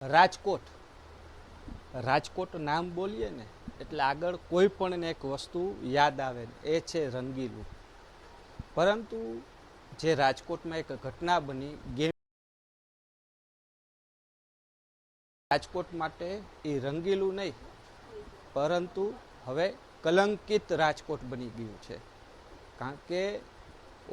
રાજકોટ રાજકોટ નામ બોલીએ ને એટલે આગળ કોઈ પણ એક વસ્તુ યાદ આવે એ છે રંગીલું. પરંતુ જે રાજકોટમાં એક ઘટના બની ગેમ રાજકોટ માટે એ રંગીલું નહીં પરંતુ હવે કલંકિત રાજકોટ બની ગયું છે. કારણ કે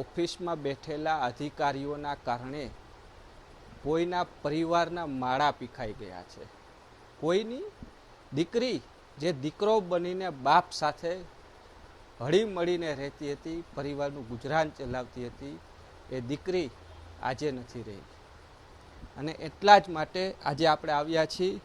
ઓફિસમાં બેઠેલા અધિકારીઓના કારણે કોઈના પરિવારના માળા પીખાઈ ગયા છે. કોઈની દીકરી જે દીકરો બનીને બાપ સાથે હળી મળીને રહેતી હતી, પરિવારનું ગુજરાન ચલાવતી હતી, એ દીકરી આજે નથી રહી. અને એટલા જ માટે આજે આપણે આવ્યા છીએ,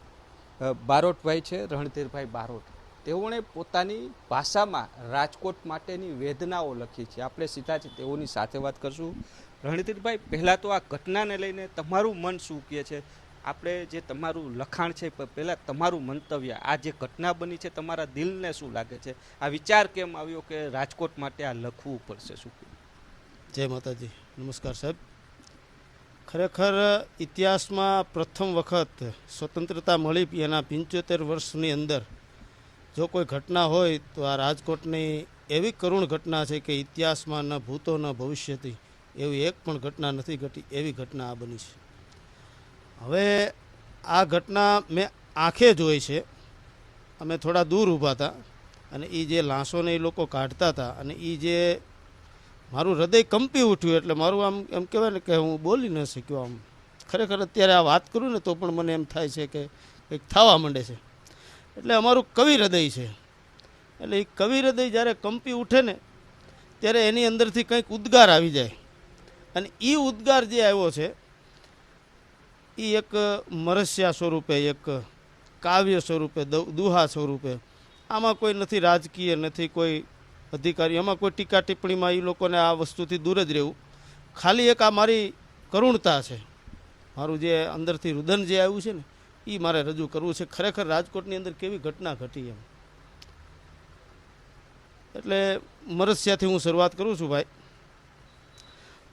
બારોટભાઈ છે, રણધીરભાઈ બારોટ. તેઓને પોતાની ભાષામાં રાજકોટ માટેની વેદનાઓ લખી છે. આપણે સીધા જ તેઓની સાથે વાત કરશું. રણધીરભાઈ, પહેલાં તો આ ઘટનાને લઈને તમારું મન શું કહે છે? આપણે જે તમારું લખાણ છે, પહેલાં તમારું મંતવ્ય, આ જે ઘટના બની છે તમારા દિલને શું લાગે છે? આ વિચાર કેમ આવ્યો કે રાજકોટ માટે આ લખવું પડશે? શું? જય માતાજી, નમસ્કાર સાહેબ. ખરેખર ઇતિહાસમાં પ્રથમ વખત સ્વતંત્રતા મળી એના 75 વર્ષની અંદર જો કોઈ ઘટના હોય તો આ રાજકોટની એવી કરુણ ઘટના છે કે ઇતિહાસમાં ન ભૂતો ન ભવિષ્યથી એવી એક પણ ઘટના નથી ઘટી, એવી ઘટના આ બની છે. હવે આ ઘટના મેં આંખે જોઈ છે. અમે થોડા દૂર ઊભા હતા અને એ જે લાશોને એ લોકો કાઢતા હતા અને એ જે મારું હૃદય કંપી ઉઠ્યું, એટલે મારું આમ એમ કહેવાય ને કે હું બોલી ન શક્યો. આમ ખરેખર અત્યારે આ વાત કરું ને તો પણ મને એમ થાય છે કે કંઈક થવા માંડે છે. એટલે અમારું કવિ હૃદય છે, એટલે એ કવિ હૃદય જ્યારે કંપી ઉઠે ને ત્યારે એની અંદરથી કંઈક ઉદ્ગાર આવી જાય. અને એ ઉદ્ગાર જે આવ્યો છે એ એક મરસ્યા સ્વરૂપે, એક કાવ્ય સ્વરૂપે, દુહા સ્વરૂપે. આમાં કોઈ નથી રાજકીય, નથી કોઈ અધિકારી, આમાં કોઈ ટીકા ટિપ્પણીમાં એ લોકોને આ વસ્તુથી દૂર જ રહેવું. ખાલી એક આ મારી કરુણતા છે, મારું જે અંદરથી રુદન જે આવ્યું છે ને એ મારે રજૂ કરવું છે. ખરેખર રાજકોટની અંદર કેવી ઘટના ઘટી એમ. એટલે મરસ્યાથી હું શરૂઆત કરું છું ભાઈ.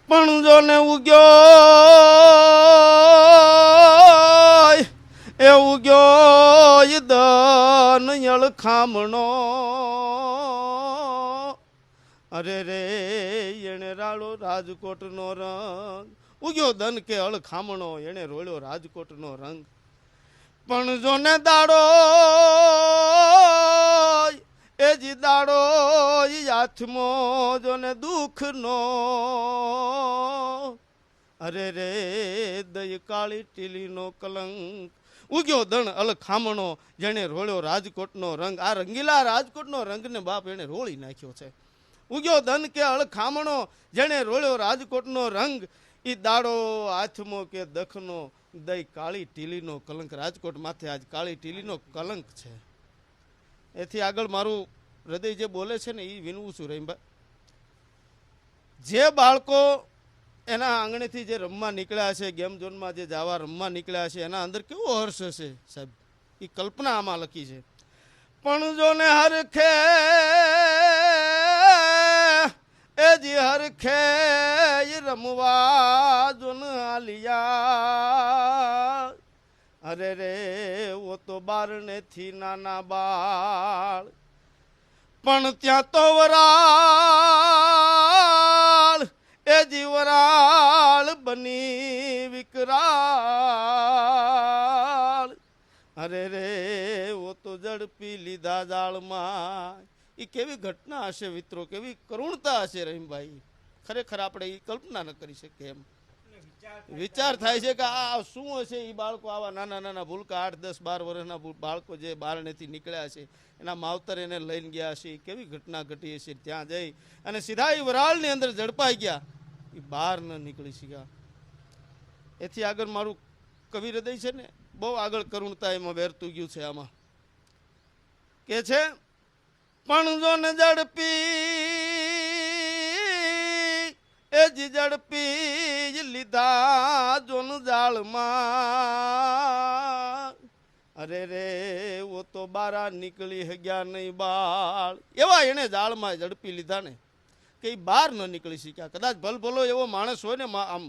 પણ જો ને ઉગ્યો એ ઉગ્યો દન અળખામણો, અરે રે એણે રાળો રાજકોટનો રંગ. ઉગ્યો દન કે અળખામણો, એણે રોળ્યો રાજકોટનો રંગ. પણ જો ને દાડો એ જી દાડો હાથમો જો ને દુઃખનો, અરે રે દય કાળી ટીલીનો કલંક. ઉગ્યો દણ અળખામણો, જેણે રોળ્યો રાજકોટનો રંગ. આ રંગીલા રાજકોટનો રંગને બાપ એણે રોળી નાખ્યો છે. ઉગ્યો દન કે અળખામણો, જેણે રોળ્યો રાજકોટનો રંગ. એ દાડો હાથમો કે દખનો, દઈ કાળી ટીલીનો કલંક. રાજકોટ માથે આજ કાળી ટીલીનો કલંક છે. એથી આગળ મારું હૃદય જે બોલે છે ને એ વિનવું છું રહીમભાઈ. જે બાળકો એના આંગણેથી જે રમવા નીકળ્યા છે, ગેમ ઝોનમાં જે જાવા રમવા નીકળ્યા છે, એના અંદર કેવો હર્ષ હશે સાહેબ, એ કલ્પના આમાં લખી છે. પણ જો ને હરખે એ જી હરખે રમવા જોન આલિયા, અરે રે ઓ તો બારણે થી નાના બાળ. પણ ત્યાં તો વરાળ એ જીવરાળ બની વિકરાળ, અરે રે ઓ તો ઝડપી લીધા જાળમાં. એ કેવી ઘટના હશે મિત્રો, કેવી કરુણતા હશે રહીમભાઈ. ખરેખર આપણે એ કલ્પના ન કરી શકીએ એમ. વિચાર થાય છે કે આ શું હશે. એ બાળકો આવા નાના નાના ભૂલકા 8, 10, 12 વર્ષના બાળકો જે બારણેથી નીકળ્યા છે, એના માવતર એને લઈને ગયા હશે. કેવી ઘટના ઘટી હશે. ત્યાં જઈ અને સીધા એ વરાળની અંદર ઝડપાઈ ગયા, એ બહાર ન નીકળી શક્યા. એથી આગળ મારું કવિ હૃદય છે ને બહુ આગળ કરુણતા એમાં વેરતું ગયું છે. આમાં કે છે, પણ જો ને ઝડપી એ જી ઝડપી લીધા જોન જાળમાં, અરે રે ઓ તો બારા નીકળી હગ્યા નહીં બાળ. એવા એને જાળમાં ઝડપી લીધા ને કે એ બહાર ન નીકળી શક્યા. કદાચ ભલભલો એવો માણસ હોય ને, આમ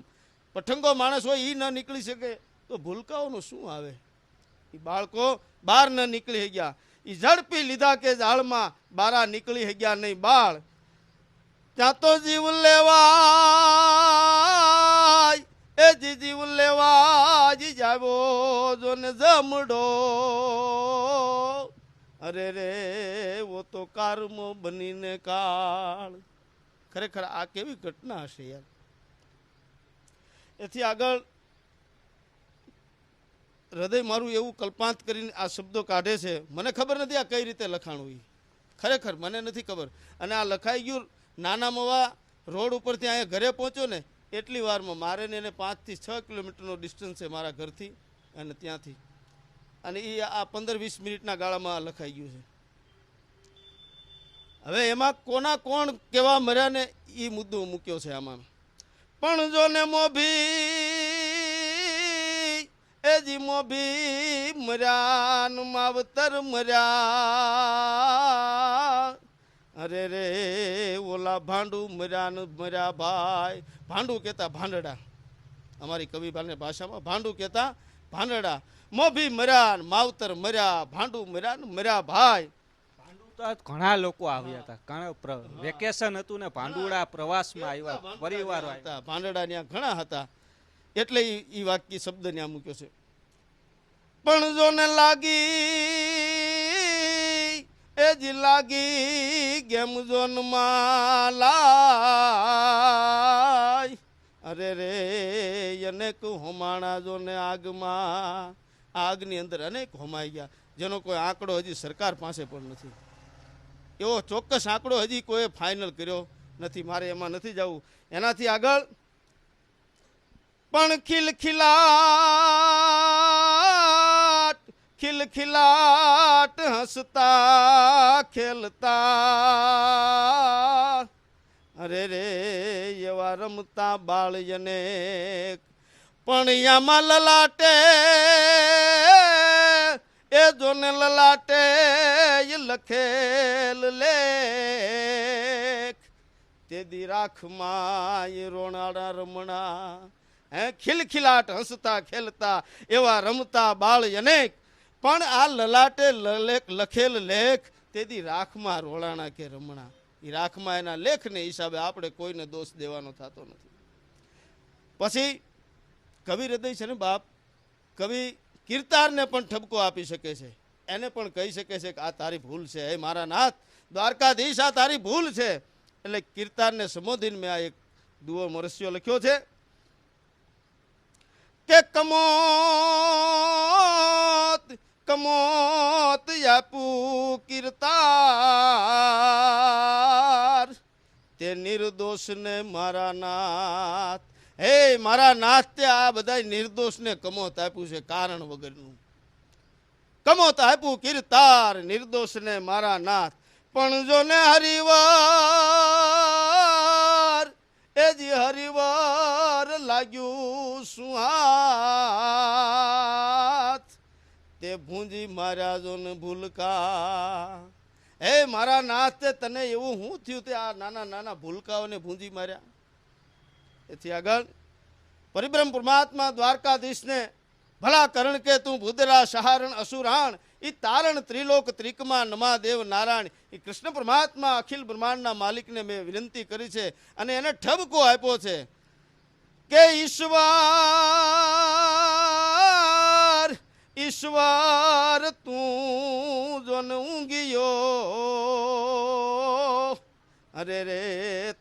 પઠંગો માણસ હોય, એ ન નીકળી શકે તો ભૂલકાઓનું શું આવે? એ બાળકો બહાર ન નીકળી ગયા. એ ઝડપી લીધા કે જાળમાં બારા નીકળી ગયા નહીં બાળ. ત્યાં તો જીવ લેવા એ જીવ લેવા જી જાવો જો ને જમડો. અરે રે વો તો કર્મ બનીને કાળ. ખરેખર આ કેવી ઘટના હશે યાર. એથી આગળ હૃદય મારું એવું કલ્પાંત કરીને આ શબ્દો કાઢે છે. મને ખબર નથી આ કઈ રીતે લખાણું. એ ખરેખર મને નથી ખબર. અને આ લખાઈ ગયું નાના મવા રોડ ઉપરથી અહીંયા ઘરે પહોંચ્યો ને એટલી વારમાં. મારે ને એને 5 થી 6 કિલોમીટરનો ડિસ્ટન્સ છે મારા ઘરથી અને ત્યાંથી. અને એ આ 15-20 મિનિટના ગાળામાં લખાઈ ગયું છે. હવે એમાં કોણ કેવા મર્યા ને એ મુદ્દો મૂક્યો છે આમાં. પણ જો ને મોભી એજી મોભી મર્યા ને માવતર મર્યા. અરે રે ઓલા ભાંડુ મર્યા ને મર્યા ભાઈ. ભાંડુ કહેતા ભાંડડા, અમારી કવિ ભાષામાં ભાંડુ કહેતા ભાંડડા. મોભી મર્યા ને માવતર મર્યા, ભાંડુ મર્યા ને મર્યા ભાઈ. ઘણા લોકો આવ્યા હતા. ઘણા વેકેશન હતું ને ભાંડુડા પ્રવાસમાં આવ્યા, પરિવારો હતા. ભાંડડા ત્યાં ઘણા હતા એટલે એ વાક્ય શબ્દ ત્યાં મૂક્યો છે. પણ જો ને લાગી એ જ લાગી ગેમ જોન માલાય. અરે રે અનેક હોમાણા જો ને આગમાં, આગની અંદર અનેક હોમાઈ ગયા જેનો કોઈ આંકડો હજી સરકાર પાસે પણ નથી. એવો ચોક્કસ આંકડો હજી કોઈ ફાઇનલ કર્યો નથી. મારે એમાં નથી જવું. એનાથી આગળ પણ ખિલખિલાટ હસતા ખેલતા. અરે રે એવા રમતા બાળયને પણ યામાં લલાટે એ જોને લલાટે લખેલ લેખ. તે દી રાખમાં રોણાડા રમણા. હે ખિલખિલાટ હસતા ખેલતા એવા રમતા બાળ અનેક પણ આ લલાટે લખેલ લેખ તેથી રાખમાં રોળાણા કે રમણા. એ રાખમાં એના લેખને હિસાબે આપણે કોઈને દોષ દેવાનો થતો નથી. પછી કવિ હૃદય છે ને બાપ, કવિ કીર્તારને પણ ઠપકો આપી શકે છે. એને પણ કહી શકે છે કે આ તારી ભૂલ છે, હે મારા નાથ દ્વારકાધીશ આ તારી ભૂલ છે. એટલે કીર્તારને સંબોધીને મેં આ એક દુઓ મરસ્યો લખ્યો છે કે કમોત યાપુ કીર્તાર તે નિર્દોષને મારા નાથ. હે મારા નાથ તે આ બધા નિર્દોષને કમોત આપ્યું છે કારણ વગરનું. કમોત આપ્યું કીર્તાર નિર્દોષને મારા નાથ. પણ જો ને હરિવાર એ જ હરિવાર લાગ્યું સુહાથ તે ભૂંજી માર્યા જો ને ભૂલકા. હે મારા નાથ તે તને એવું શું થયું તે આ નાના નાના ભૂલકાઓને ભૂંજી માર્યા. એથી આગળ પરિબ્રહ્મ પરમાત્મા દ્વારકાધીશને ભલા કરણ કે તું ભૂદરા સહારણ અસુરાણ ઈ તારણ ત્રિલોક ત્રિકમાં નમા દેવ નારાયણ. એ કૃષ્ણ પરમાત્મા અખિલ બ્રહ્માંડના માલિકને મેં વિનંતી કરી છે અને એને ઠપકો આપ્યો છે કે ઈશ્વર ઈશ્વર તું જોન ઊંઘ્યો. અરે રે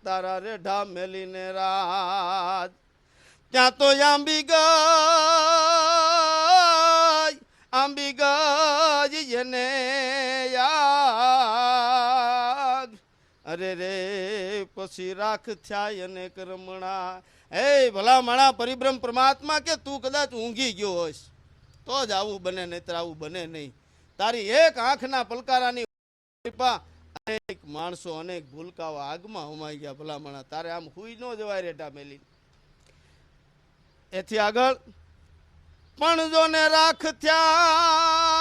તારા રેઢા મેલીને રાજ ત્યાં તો આંબી ગઈ એને યાદ. અરે રે પછી રાખ થયા અનેક રમણા. હે ભલા માણા પરિબ્રહ્મ પરમાત્મા કે તું કદાચ ઊંઘી ગયો હોઈશ તો જ આવું બને, નહીતર આવું બને નહીં. તારી એક આંખના પલકારાની અનેક માણસો અનેક ભૂલકાઓ આગમાં હોમાઈ ગયા. ભલા માણા તારે આમ હુઈ ન જવાય રેટા મેલી. એથી આગળ પણ જો ને રાખ થયા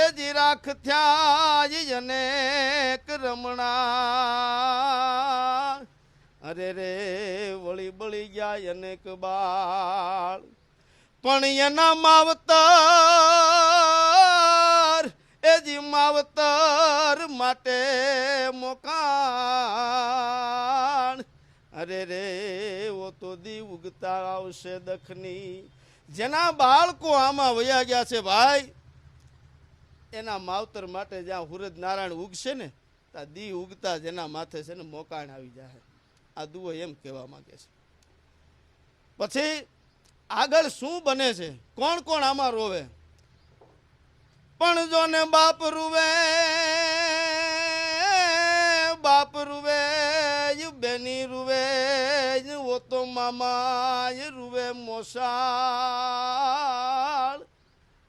એ જી રાખ થયા અનેક રમણા. અરે રે વળી બળી ગયા અનેક બાળ પણ એના માવતર એજી માવતર માટે મોકાણ અરે રે ઓ તો દી ઉગતા આવશે દખની જેના બાળકો આમાં વયા ગયા છે ભાઈ એના માવતર માટે જ્યાં હુરદ નારાયણ ઉગશે ને ત્યાં દી ઉગતા જેના માથે છે ને મોકાણ આવી જાય આ દુઓ એમ કહેવા માંગે છે પછી આગળ શું બને છે કોણ કોણ આમાં રોવે પણ જો ને બાપ રૂવે બેની રૂવે ઓ તો મામા રૂવે મોસાળ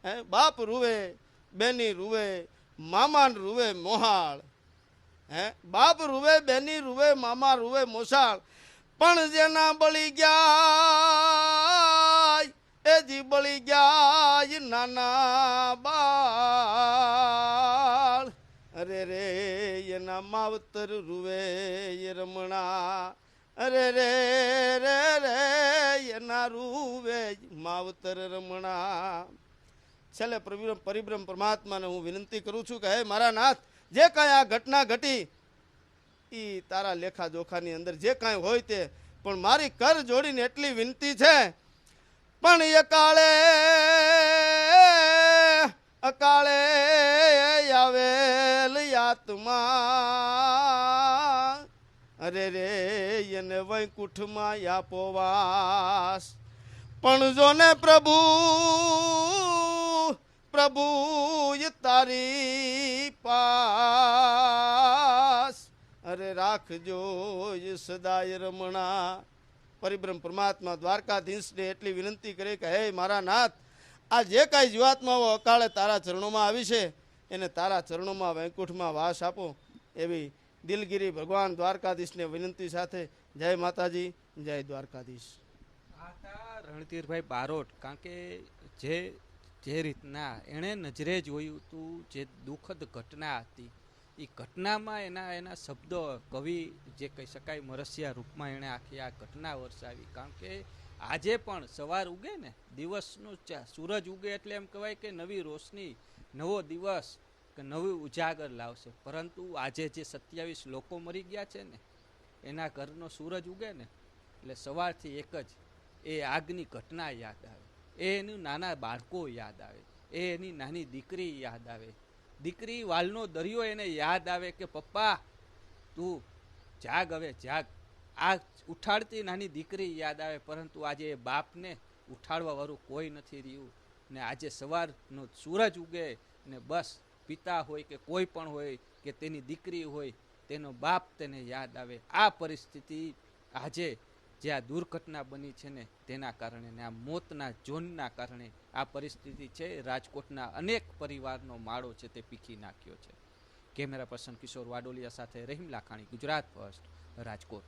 હે બાપ રૂવે બેની રૂવે મામા રૂવે મોહાળ હે બાપ રૂવે બેની રૂવે મામા રૂવે મોસાળ પણ જેના બળી ગયા એજી બળી ગયા નાના બાળ અરે રે એના માવતર રૂવે એ રમણા અરે રે રે રે એના રૂવે માવતર રમણા છેલ્લે પરિબ્રહ્મ પરમાત્માને હું વિનંતી કરું છું કે હે મારા નાથ જે કાંઈ આ ઘટના ઘટી એ તારા લેખા જોખાની અંદર જે કાંઈ હોય તે પણ મારી કર જોડીને એટલી વિનંતી છે પણ અકાળે આવેલ આત્મા અરે રે એને વૈકુંઠમાં આપો વાસ પણ જો ને પ્રભુ તારી પાસ અરે રાખજો સદાય રમણા પરિબ્રહ્મ પરમાત્મા દ્વારકાધીશને એટલી વિનંતી કરે કે હે મારા નાથ આ જે કાંઈ જીવાત્માઓ અકાળે તારા ચરણોમાં આવી છે એને તારા ચરણોમાં વૈકુંઠમાં વાસ આપો એવી દિલગીરી ભગવાન દ્વારકાધીશને વિનંતી સાથે જય માતાજી જય દ્વારકાધીશ. રણધીરભાઈ બારોટ કારણ કે જે રીતના એણે નજરે જોયું હતું જે દુઃખદ ઘટના હતી એ ઘટનામાં એના શબ્દો કવિ જે કહી શકાય મરસિયા રૂપમાં એણે આખી આ ઘટના વરસાવી કારણ કે આજે પણ સવાર ઉગે ને દિવસનો સૂરજ ઉગે એટલે એમ કહેવાય કે નવી રોશની નવો દિવસ કે નવું ઉજાગર લાવશે પરંતુ આજે જે 27 લોકો મરી ગયા છે ને એના ઘરનો સૂરજ ઉગે ને એટલે સવારથી એક જ એ આગની ઘટના યાદ આવે એનું નાના બાળકો યાદ આવે એની નાની દીકરી યાદ આવે દીકરી વાલનો દરિયો એને યાદ આવે કે પપ્પા તું જાગ હવે જાગ આ ઉઠાડતી નાની દીકરી યાદ આવે પરંતુ આજે એ બાપને ઉઠાડવા વાળું કોઈ નથી રહ્યું ને આજે સવારનો સૂરજ ઉગે ને બસ પિતા હોય કે કોઈ પણ હોય કે તેની દીકરી હોય તેનો બાપ તેને યાદ આવે આ પરિસ્થિતિ આજે જે આ દુર્ઘટના બની છે ને તેના કારણે ને આ મોતના જોનના કારણે આ પરિસ્થિતિ છે રાજકોટના અનેક પરિવારનો માળો છે તે પીખી નાખ્યો છે. કેમેરા પર્સન કિશોર વાડોલિયા સાથે રહીમ લાખાણી, ગુજરાત ફર્સ્ટ, રાજકોટ.